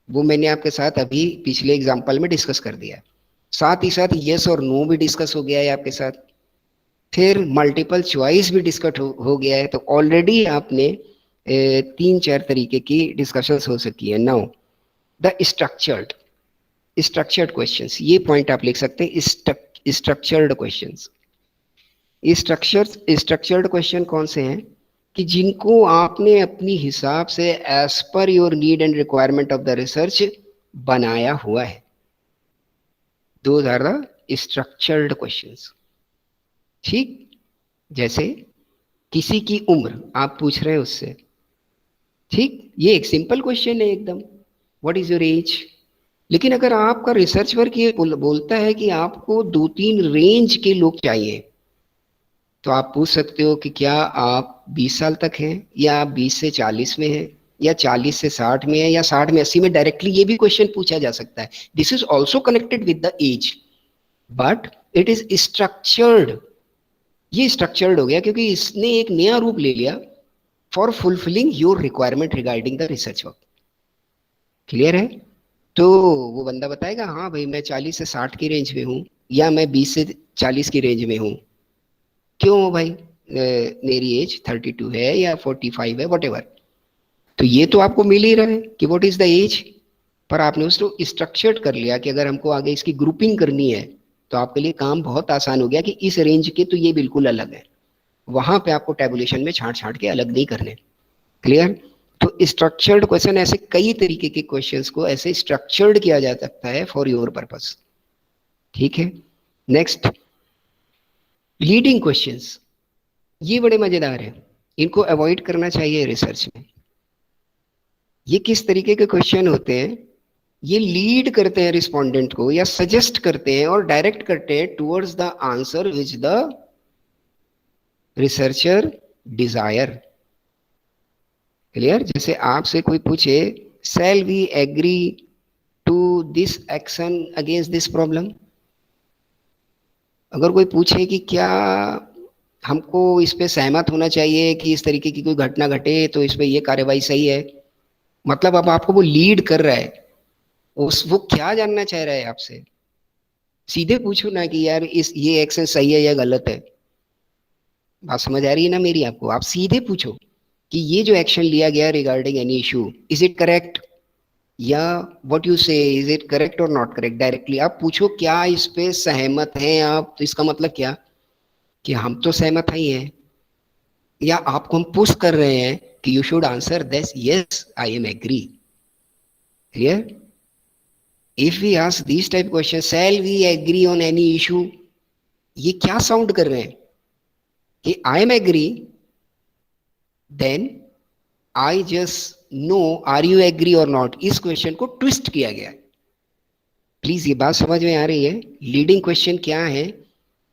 वो मैंने आपके साथ अभी पिछले एग्जांपल में डिस्कस कर दिया। साथ ही साथ यस और नो भी डिस्कस हो गया है आपके साथ, फिर मल्टीपल चॉइस भी डिस्कस हो गया है। तो ऑलरेडी आपने 3-4 तरीके की डिस्कशंस हो सकी है। नाउ द स्ट्रक्चर्ड क्वेश्चंस, ये पॉइंट आप लिख सकते हैं, स्ट्रक्चर्ड क्वेश्चंस। स्ट्रक्चर्ड क्वेश्चन कौन से हैं कि जिनको आपने अपनी हिसाब से as per your need and requirement of the research बनाया हुआ है। Those are the structured questions. ठीक, जैसे किसी की उम्र आप पूछ रहे हैं उससे, ठीक, ये एक सिंपल क्वेश्चन है एकदम, व्हाट इज योर एज। लेकिन अगर आपका रिसर्च वर्क ये बोलता है कि आपको 2-3 रेंज के लोग चाहिए, तो आप पूछ सकते हो कि क्या आप 20 साल तक हैं, या आप 20 से 40 में हैं, या 40 से 60 में है, या 60 में 80 में। डायरेक्टली ये भी क्वेश्चन पूछा जा सकता है। This is also connected with the age, but it is structured. ये स्ट्रक्चर्ड हो गया क्योंकि इसने एक नया रूप ले लिया for fulfilling your requirement regarding the research work. Clear है? तो वो बंदा बताएगा हाँ भाई मैं 40 से 60 की रेंज में हूँ, या मैं 20 से 40 की रेंज में हूँ। क्यों भाई, मेरी एज 32 है या 45 है, वॉटेवर। तो ये तो आपको मिल ही रहा है कि व्हाट इज द एज, पर आपने उसको स्ट्रक्चर्ड कर लिया कि अगर हमको आगे इसकी ग्रुपिंग करनी है तो आपके लिए काम बहुत आसान हो गया कि इस रेंज के तो ये बिल्कुल अलग है, वहां पे आपको टेबुलेशन में छांट छांट के अलग नहीं करने। क्लियर? तो स्ट्रक्चर्ड क्वेश्चन, ऐसे कई तरीके के क्वेश्चंस को ऐसे स्ट्रक्चर्ड किया जा सकता है फॉर योर पर्पस। ठीक है, नेक्स्ट लीडिंग क्वेश्चंस, ये बड़े मजेदार हैं, इनको अवॉइड करना चाहिए रिसर्च में। ये किस तरीके के क्वेश्चन होते हैं, ये लीड करते हैं रिस्पोंडेंट को या सजेस्ट करते हैं और डायरेक्ट करते हैं towards the answer which the researcher desire. Clear? जैसे आपसे कोई पूछे shall we agree to this action against this problem, अगर कोई पूछे कि क्या हमको इस पे सहमत होना चाहिए कि इस तरीके की कोई घटना घटे तो इस पे ये कार्यवाही सही है, मतलब अब आपको वो लीड कर रहा है, वो क्या जानना चाह रहा है आपसे। सीधे पूछो ना कि यार ये एक्शन सही है या गलत है। बात समझ आ रही है ना मेरी आपको? आप सीधे पूछो कि ये जो एक्शन लिया गया regarding any issue, is it correct, या व्हाट यू से, इज इट करेक्ट और नॉट करेक्ट। डायरेक्टली आप पूछो क्या इस पे सहमत हैं आप, तो इसका मतलब क्या कि हम तो सहमत ही हैं, या आपको हम पुश कर रहे हैं कि you should answer this yes I am agree. Clear? If we ask this type question, shall we agree on any issue, ये क्या साउंड कर रहे हैं कि I am agree, then I just know are you agree or not. इस क्वेश्चन को twist किया गया। प्लीज ये बात समझ में आ रही है? लीडिंग क्वेश्चन क्या है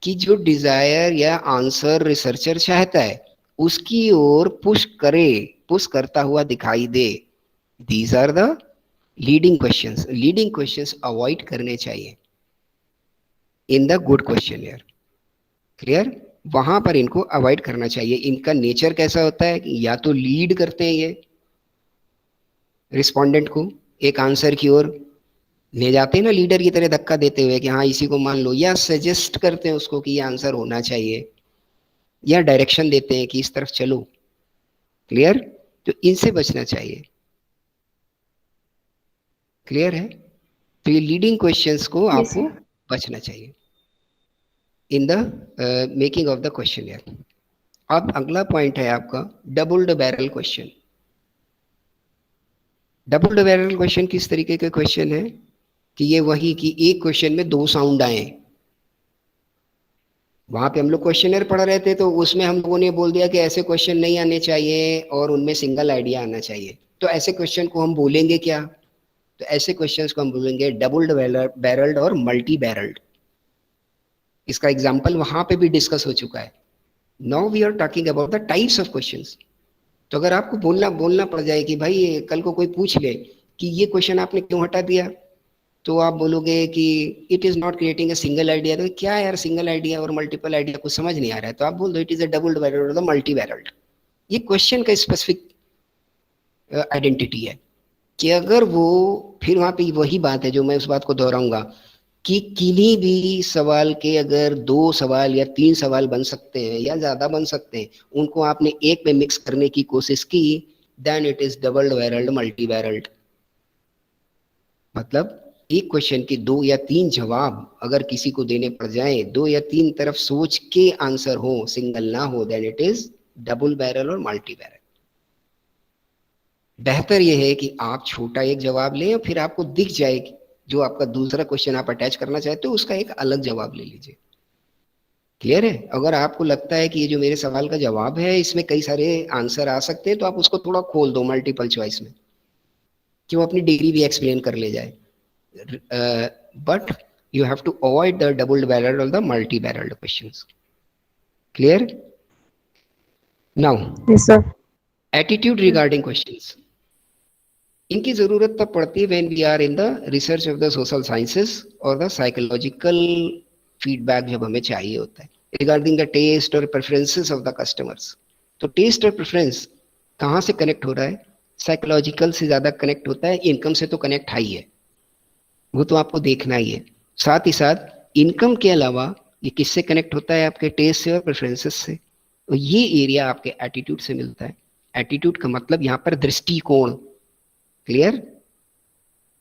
कि जो डिजायर या आंसर रिसर्चर चाहता है उसकी ओर पुश करे, पुश करता हुआ दिखाई दे। These are the leading questions. Leading questions avoid करने चाहिए in the good questionnaire. Clear? वहां पर इनको अवॉइड करना चाहिए। इनका नेचर कैसा होता है कि या तो लीड करते हैं ये रिस्पोंडेंट को एक आंसर की ओर ले जाते हैं ना, लीडर की तरह धक्का देते हुए कि हाँ इसी को मान लो, या सजेस्ट करते हैं उसको कि ये आंसर होना चाहिए, या डायरेक्शन देते हैं कि इस तरफ चलो। क्लियर? तो इनसे बचना चाहिए। क्लियर है? तो ये लीडिंग क्वेश्चंस को Yes, आपको बचना चाहिए in the making of the questionnaire. अब अगला पॉइंट है आपका doubled barrel question. Doubled barrel question किस तरीके के क्वेश्चन है कि ये वही कि एक क्वेश्चन में 2 साउंड आए। वहां पे हम लोग क्वेश्चनर पढ़ रहे थे तो उसमें हम लोगों ने बोल दिया कि ऐसे क्वेश्चन नहीं आने चाहिए और उनमें सिंगल आइडिया आना चाहिए। तो ऐसे क्वेश्चन को हम बोलेंगे क्या? तो ऐसे क्वेश्चंस को हम बोलेंगे डबल्ड बैरल्ड और मल्टी बैरल्ड। इसका एग्जांपल वहां पे भी डिस्कस हो चुका है। Now we are talking about the types of questions. तो अगर आपको बोलना बोलना पड़ जाए कि भाई ये कल को कोई पूछ ले कि ये क्वेश्चन आपने क्यों हटा दिया, तो आप बोलोगे कि it is not creating a single idea. तो क्या यार सिंगल आइडिया और मल्टीपल आइडिया कुछ समझ नहीं आ रहा है, तो आप बोल दो it is a double barrelled और मल्टी बैरल्ड। ये क्वेश्चन का स्पेसिफिक आइडेंटिटी है कि अगर वो, फिर वहां पे वही बात है जो मैं उस बात को दोहराऊंगा कि किन्हीं भी सवाल के अगर 2 सवाल या 3 सवाल बन सकते हैं या ज्यादा बन सकते हैं, उनको आपने एक में मिक्स करने की कोशिश की, then it is double barrelled multi barrelled. मतलब एक क्वेश्चन के 2 या 3 जवाब अगर किसी को देने पड़ जाए, 2 या 3 तरफ सोच के आंसर हो, सिंगल ना हो, then it is double barrel और मल्टी बैरल। बेहतर यह है कि आप छोटा एक जवाब लें और फिर आपको दिख जाए कि जो आपका दूसरा क्वेश्चन आप अटैच करना चाहते हो उसका एक अलग जवाब ले लीजिए। क्लियर है? अगर आपको लगता है कि ये जो मेरे सवाल का जवाब है इसमें कई सारे आंसर आ सकते हैं, तो आप उसको थोड़ा खोल दो मल्टीपल चॉइस में कि वो अपनी डिग्री भी एक्सप्लेन कर ले जाए। But you have to avoid the double barreled or the multi barreled questions. Clear? Now Yes, sir. attitude regarding questions, इनकी जरूरत तब पड़ती है when we are in the research of the social sciences और the psychological feedback जब हमें चाहिए होता है regarding the taste और preferences of the customers। तो taste और preference कहाँ से कनेक्ट हो रहा है? साइकोलॉजिकल से ज्यादा कनेक्ट होता है, इनकम से तो कनेक्ट है ही है, वो तो आपको देखना ही है। साथ ही साथ इनकम के अलावा ये किससे कनेक्ट होता है? आपके टेस्ट से और प्रेफरेंसेस से। तो ये एरिया आपके एटीट्यूड से मिलता है। एटीट्यूड का मतलब यहाँ पर दृष्टिकोण। क्लियर?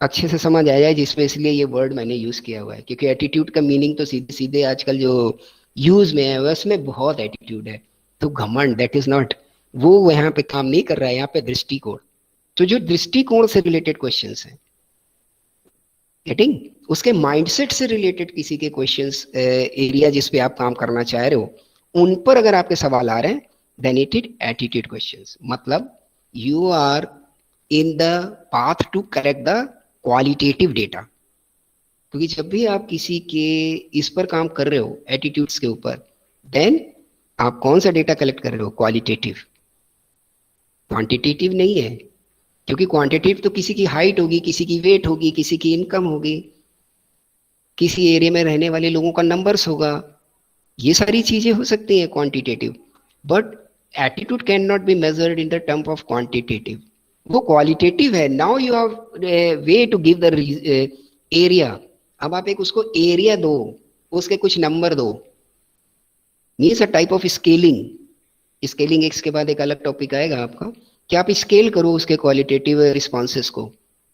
अच्छे से समझ आ जाए जिसमें, इसलिए ये वर्ड मैंने यूज किया हुआ है, क्योंकि एटीट्यूड का मीनिंग तो सीधे सीधे आजकल जो यूज में है उसमें बहुत एटीट्यूड है, तो घमंड दैट इज नॉट, वो यहाँ पे काम नहीं कर रहा है। यहाँ पे दृष्टिकोण, तो जो दृष्टिकोण से रिलेटेड क्वेश्चंस हैं, गेटिंग, उसके माइंडसेट से रिलेटेड किसी के क्वेश्चंस एरिया जिस पे आप काम करना चाह रहे हो, उन पर अगर आपके सवाल आ रहे हैं, then it is attitude questions. मतलब you are in the path to correct the qualitative data. क्योंकि जब भी आप किसी के इस पर काम कर रहे हो एटीट्यूड्स के ऊपर, देन आप कौन सा डेटा कलेक्ट कर रहे हो? क्वालिटेटिव, क्वांटिटेटिव नहीं है। क्योंकि क्वांटिटेटिव तो किसी की हाइट होगी, किसी की वेट होगी, किसी की इनकम होगी, किसी एरिया में रहने वाले लोगों का नंबर्स होगा, ये सारी चीजें हो सकती हैं quantitative. But attitude can not be measured in the term of quantitative, वो क्वालिटेटिव है। Now you have way to give the area. अब आप एक उसको एरिया दो, उसके कुछ नंबर दो, means a type of scaling. Scaling इसके बाद एक अलग टॉपिक आएगा आपका, कि आप स्केल करो उसके क्वालिटेटिव रिस्पॉन्सेस को,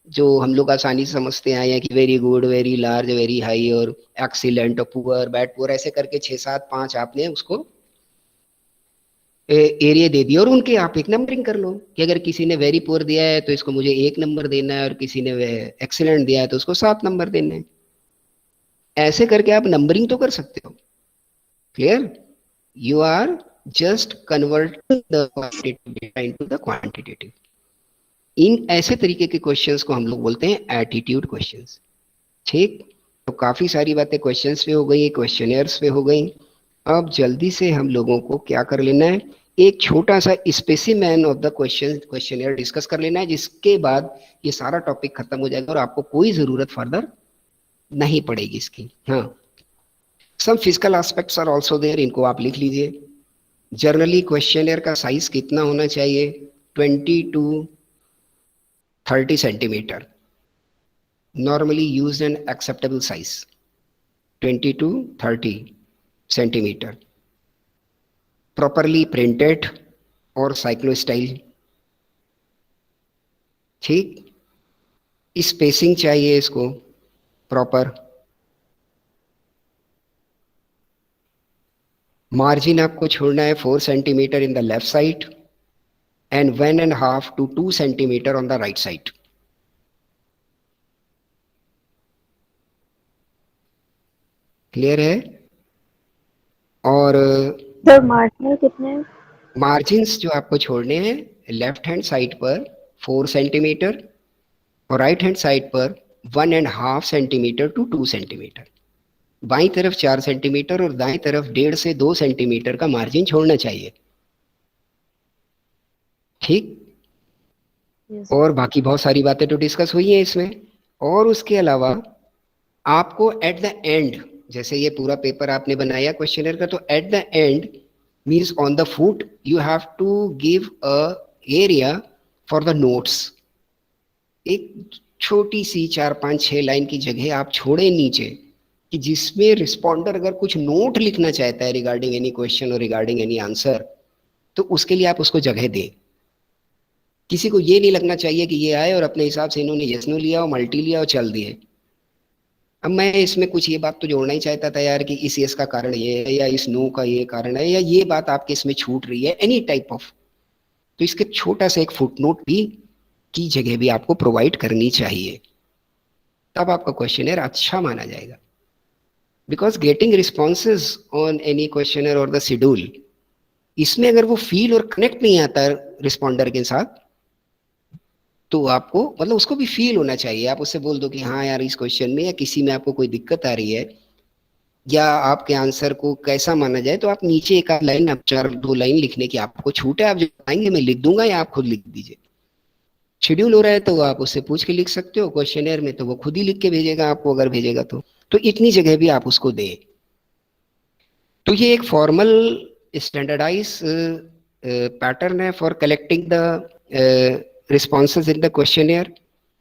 जो हम लोग आसानी से समझते आए हैं कि very good, very large, very high और एक्सीलेंट और पुअर, बैड पुअर, ऐसे करके 6 7 5 आपने उसको एरिया दे दिया, और उनके आप एक नंबरिंग कर लो कि अगर किसी ने वेरी पुअर दिया है तो इसको मुझे 1 नंबर देना है, और किसी ने एक्सीलेंट दिया है तो उसको 7 नंबर देने हैं। ऐसे करके आप नंबरिंग तो कर सकते हो। Clear? You are just converting the quantitative data into the quantitative। इन ऐसे तरीके के क्वेश्चंस को हम लोग बोलते हैं एटीट्यूड क्वेश्चंस। ठीक, तो काफी सारी बातें क्वेश्चंस पे हो गई, क्वेश्चनर्स पे हो गई। अब जल्दी से हम लोगों को क्या कर लेना है, एक छोटा सा specimen of the questionnaire discuss कर लेना है, जिसके बाद ये सारा टॉपिक खत्म हो जाएगा और आपको कोई जरूरत फर्दर नहीं पड़ेगी इसकी। हाँ, some physical aspects are also there, इनको आप लिख लीजिए। जनरली क्वेश्चनर का साइज कितना होना चाहिए? 20 to 30 centimetre normally used and acceptable size, 20 to 30 centimetre, properly printed और साइक्लो स्टाइल। ठीक, स्पेसिंग चाहिए इसको प्रॉपर। मार्जिन आपको छोड़ना है 4 centimetre in the left side and 1.5 to 2 centimetre on the right side. Clear है? और सर मार्जिनल कितने हैं? मार्जिन्स जो आपको छोड़ने हैं लेफ्ट हैंड साइड पर 4 सेंटीमीटर और राइट हैंड साइड पर 1.5 सेंटीमीटर to 2 सेंटीमीटर। बाईं तरफ 4 सेंटीमीटर और दाईं तरफ 1.5 से 2 सेंटीमीटर का मार्जिन छोड़ना चाहिए। ठीक। Yes. और बाकी बहुत सारी बातें तो डिस्कस हुई हैं इसमें। और उसके अलावा आपको एट द एंड, जैसे ये पूरा पेपर आपने बनाया क्वेश्चनर का, तो at the end means on the foot you have to give a area for the notes. एक छोटी सी 4 5 6 लाइन की जगह आप छोड़े नीचे कि जिसमें रिस्पॉन्डर अगर कुछ नोट लिखना चाहता है रिगार्डिंग एनी क्वेश्चन और रिगार्डिंग एनी आंसर, तो उसके लिए आप उसको जगह दें। किसी को ये नहीं लगना चाहिए कि ये आए और अपने हिसाब से इन्होंने यस नो लिया और मल्टी लिया और चल दिए। अब मैं इसमें कुछ ये बात तो जोड़ना ही चाहता था यार कि इस यस का कारण ये है या इस नो का ये कारण है या ये बात आपके इसमें छूट रही है, एनी टाइप ऑफ, तो इसके छोटा सा एक फुटनोट भी की जगह भी आपको प्रोवाइड करनी चाहिए, तब आपका क्वेश्चनर अच्छा माना जाएगा। Because getting responses on any questionnaire और द शेड्यूल, इसमें अगर वो फील और कनेक्ट नहीं आता रिस्पॉन्डर के साथ, तो आपको मतलब उसको भी फील होना चाहिए। आप उससे बोल दो कि हाँ यार इस क्वेश्चन में या किसी में आपको कोई दिक्कत आ रही है या आपके आंसर को कैसा माना जाए, तो आप नीचे एक आध लाइन, आप 4 2 लाइन लिखने की आपको छूट है। आप जो आएंगे मैं लिख दूंगा या आप खुद लिख दीजिए। शेड्यूल हो रहा है तो आप उससे पूछ के लिख सकते हो, क्वेश्चनर में तो वो खुद ही लिख के भेजेगा आपको, अगर भेजेगा तो इतनी जगह भी आप उसको दें। तो ये एक फॉर्मल स्टैंडर्डाइज पैटर्न है for collecting the responses in the questionnaire,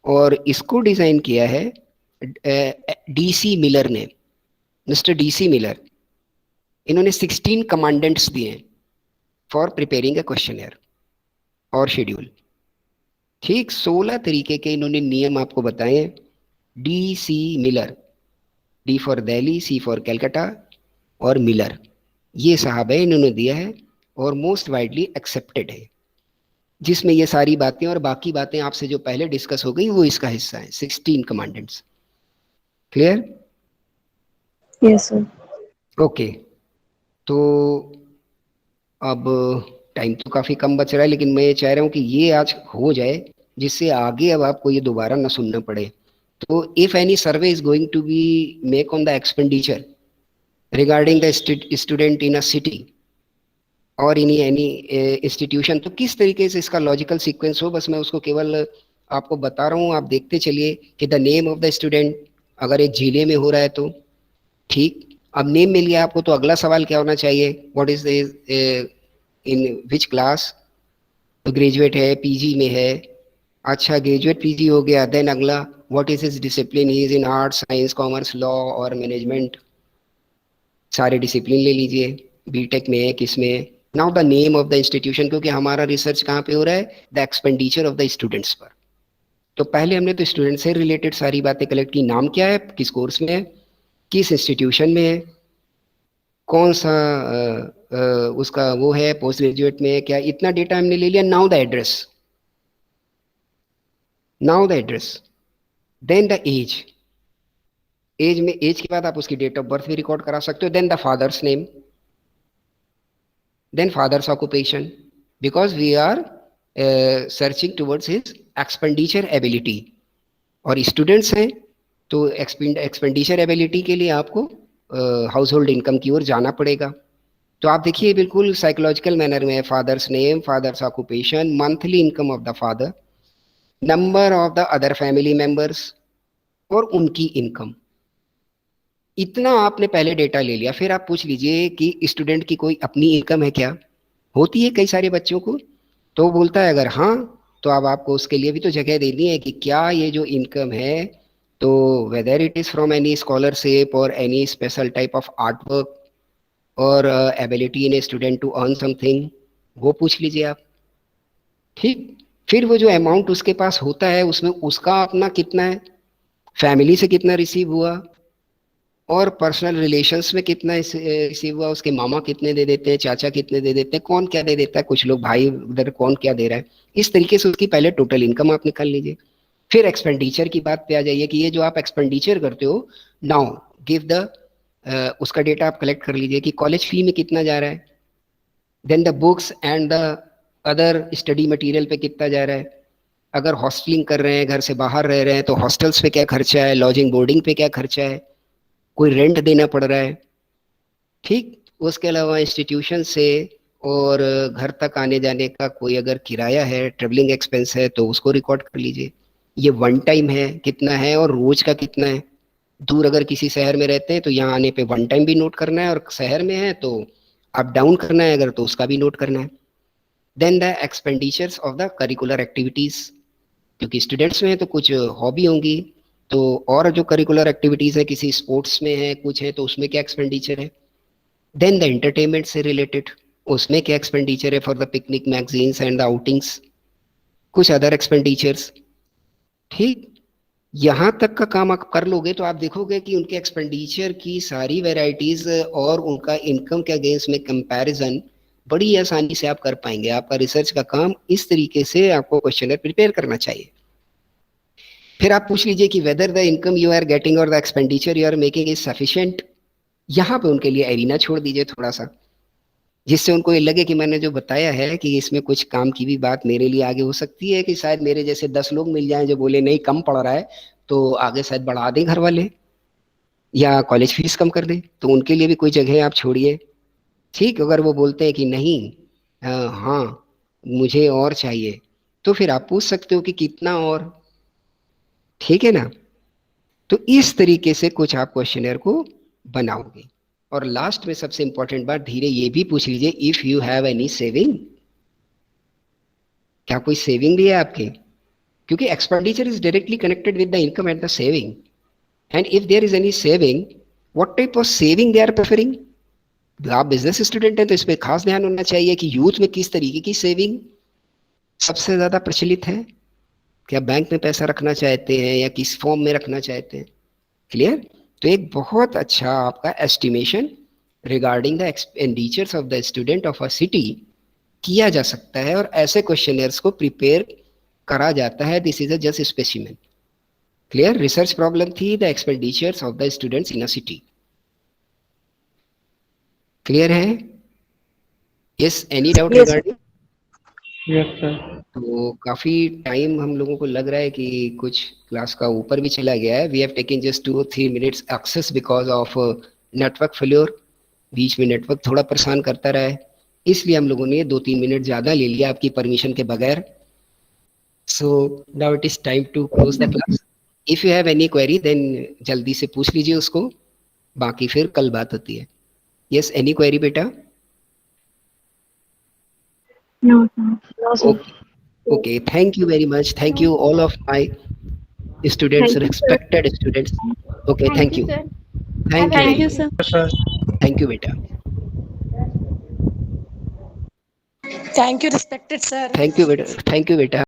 और इसको डिजाइन किया है डीसी मिलर ने, मिस्टर डीसी मिलर। इन्होंने 16 कमांडेंट्स दिए फॉर प्रिपेयरिंग अ क्वेश्चनर और शेड्यूल। ठीक 16 तरीके के इन्होंने नियम आपको बताए हैं। DC Miller, D for Delhi, C for Calcutta और मिलर, ये साहब है इन्होंने दिया है और मोस्ट वाइडली एक्सेप्टेड है, जिसमें ये सारी बातें और बाकी बातें आपसे जो पहले डिस्कस हो गई वो इसका हिस्सा है। 16 commandants. Clear? Yes, sir. Okay. तो अब टाइम तो काफी कम बच रहा है, लेकिन मैं ये चाह रहा हूँ कि ये आज हो जाए जिससे आगे अब आपको ये दोबारा ना सुनना पड़े। तो if any survey is going to be make on the expenditure regarding the student in a city और इन एनी इंस्टीट्यूशन, तो किस तरीके से इसका लॉजिकल सीक्वेंस हो, बस मैं उसको केवल आपको बता रहा हूँ। आप देखते चलिए कि the name of the student अगर एक जिले में हो रहा है तो ठीक। अब नेम मिल गया आपको, तो अगला सवाल क्या होना चाहिए? What is the in which class, तो ग्रेजुएट है, पीजी में है। अच्छा ग्रेजुएट पीजी हो गया, देन अगला what is his discipline, he is in arts science commerce law और मैनेजमेंट, सारे डिसिप्लिन ले लीजिए। बीटेक में है, किस में? Now the name of the institution, क्योंकि हमारा रिसर्च कहाँ पे हो रहा है? The expenditure of the students पर। तो पहले हमने तो स्टूडेंट से रिलेटेड सारी बातें कलेक्ट की। नाम क्या है, किस कोर्स में है, किस इंस्टीट्यूशन में है, कौन सा उसका वो है, पोस्ट ग्रेजुएट में है क्या, इतना डेटा हमने ले लिया। Now the address, now the address, then the age. Age में, एज के बाद आप उसकी डेट ऑफ बर्थ भी रिकॉर्ड करा सकते हो। Then the father's name, then father's occupation, because we are searching towards his expenditure ability। और स्टूडेंट्स हैं तो एक्सपेंडिचर एबिलिटी के लिए आपको हाउस होल्ड इनकम की ओर जाना पड़ेगा। तो आप देखिए बिल्कुल साइकोलॉजिकल मैनर में, father's name, father's occupation, monthly income of the father, number of the other family members और उनकी इनकम। इतना आपने पहले डेटा ले लिया। फिर आप पूछ लीजिए कि स्टूडेंट की कोई अपनी इनकम है क्या? होती है कई सारे बच्चों को, तो वो बोलता है अगर हाँ, तो अब आपको उसके लिए भी तो जगह देनी है कि क्या ये जो इनकम है, तो whether it is from any scholarship और any special type of art work और ability in a student to earn something, वो पूछ लीजिए आप। ठीक। फिर वो जो अमाउंट उसके पास होता है उसमें उसका अपना कितना है, फैमिली से कितना रिसीव हुआ और पर्सनल रिलेशंस में कितना रिसीव हुआ, उसके मामा कितने दे देते हैं, चाचा कितने दे देते हैं, कौन क्या दे देता है, कुछ लोग भाई उधर कौन क्या दे रहा है। इस तरीके से उसकी पहले टोटल इनकम आप निकाल लीजिए। फिर एक्सपेंडिचर की बात पे आ जाइए कि ये जो आप एक्सपेंडिचर करते हो, नाउ गिव द उसका डेटा आप कलेक्ट कर लीजिए कि कॉलेज फी में कितना जा रहा है, then the books and the other study material पे कितना जा रहा है, अगर हॉस्टलिंग कर रहे हैं, घर से बाहर रह रहे हैं, तो हॉस्टल्स पे क्या खर्चा है, लॉजिंग बोर्डिंग पे क्या खर्चा है, कोई रेंट देना पड़ रहा है। ठीक। उसके अलावा इंस्टीट्यूशन से और घर तक आने जाने का कोई अगर किराया है, ट्रेवलिंग एक्सपेंस है, तो उसको रिकॉर्ड कर लीजिए। ये वन टाइम है कितना है और रोज का कितना है। दूर अगर किसी शहर में रहते हैं तो यहाँ आने पे वन टाइम भी नोट करना है, और शहर में है तो अप डाउन करना है अगर, तो उसका भी नोट करना है। Then the expenditures of the curricular activities, क्योंकि स्टूडेंट्स में है तो कुछ हॉबी होंगी, तो और जो करिकुलर एक्टिविटीज है, किसी स्पोर्ट्स में है कुछ है, तो उसमें क्या एक्सपेंडिचर है। देन द एंटरटेनमेंट से रिलेटेड, उसमें क्या एक्सपेंडिचर है for the picnic, magazines and the outings, कुछ अदर एक्सपेंडिचर्स। ठीक, यहाँ तक का काम आप कर लोगे तो आप देखोगे कि उनके एक्सपेंडिचर की सारी वेराइटीज और उनका इनकम के अगेंस्ट में कंपैरिजन बड़ी आसानी से आप कर पाएंगे। आपका रिसर्च का काम इस तरीके से आपको क्वेश्चनर प्रिपेयर करना चाहिए। फिर आप पूछ लीजिए कि whether the income you are getting और the expenditure you are making is sufficient. यहाँ पे उनके लिए एरिना छोड़ दीजिए थोड़ा सा, जिससे उनको ये लगे कि मैंने जो बताया है कि इसमें कुछ काम की भी बात मेरे लिए आगे हो सकती है, कि शायद मेरे जैसे 10 लोग मिल जाएं जो बोले नहीं कम पड़ रहा है, तो आगे शायद बढ़ा दें घर वाले या कॉलेज फीस कम कर दें, तो उनके लिए भी कोई जगह आप छोड़िए। ठीक, अगर वो बोलते हैं कि नहीं हाँ मुझे और चाहिए, तो फिर आप पूछ सकते हो कि कितना और। ठीक है ना। तो इस तरीके से कुछ आप क्वेश्चनर को बनाओगे। और लास्ट में सबसे इंपॉर्टेंट बात, धीरे ये भी पूछ लीजिए, if you have any saving, क्या कोई सेविंग भी है आपके, क्योंकि expenditure is directly connected with the income and the saving. And if there is any saving, what type of saving they are preferring. आप बिजनेस स्टूडेंट हैं तो इस पर खास ध्यान होना चाहिए कि यूथ में किस तरीके की सेविंग सबसे ज्यादा प्रचलित है। क्या बैंक में पैसा रखना चाहते हैं या किस फॉर्म में रखना चाहते हैं। क्लियर। तो एक बहुत अच्छा आपका estimation regarding the expenditures of the student of a city किया जा सकता है, और ऐसे क्वेश्चनर्स को प्रिपेयर करा जाता है। This is a just specimen. Clear. Research problem थी the expenditures of the students in a city. Clear है। Yes, any doubt Yes, regarding. Yes, sir. तो काफी टाइम हम लोगों को लग रहा है कि कुछ क्लास का ऊपर भी चला गया है। We have taken just 2 or 3 minutes excess because of network failure. बीच में नेटवर्क थोड़ा परेशान करता रहा है, इसलिए हम लोगों ने 2-3 मिनट ज्यादा ले लिया आपकी परमिशन के बगैर। So now it is time to close the class. If you have any query then जल्दी से पूछ लीजिए उसको, बाकी फिर कल बात होती है। यस, एनी क्वेरी बेटा। No, sir. no, sir. Okay, thank you very much. Thank you all of my students, Thank you, sir. respected students. Okay, thank you. sir. Thank you. Thank you, sir. Yes, sir. Thank you, beta. Thank you, respected sir. Thank you, beta. Thank you, beta.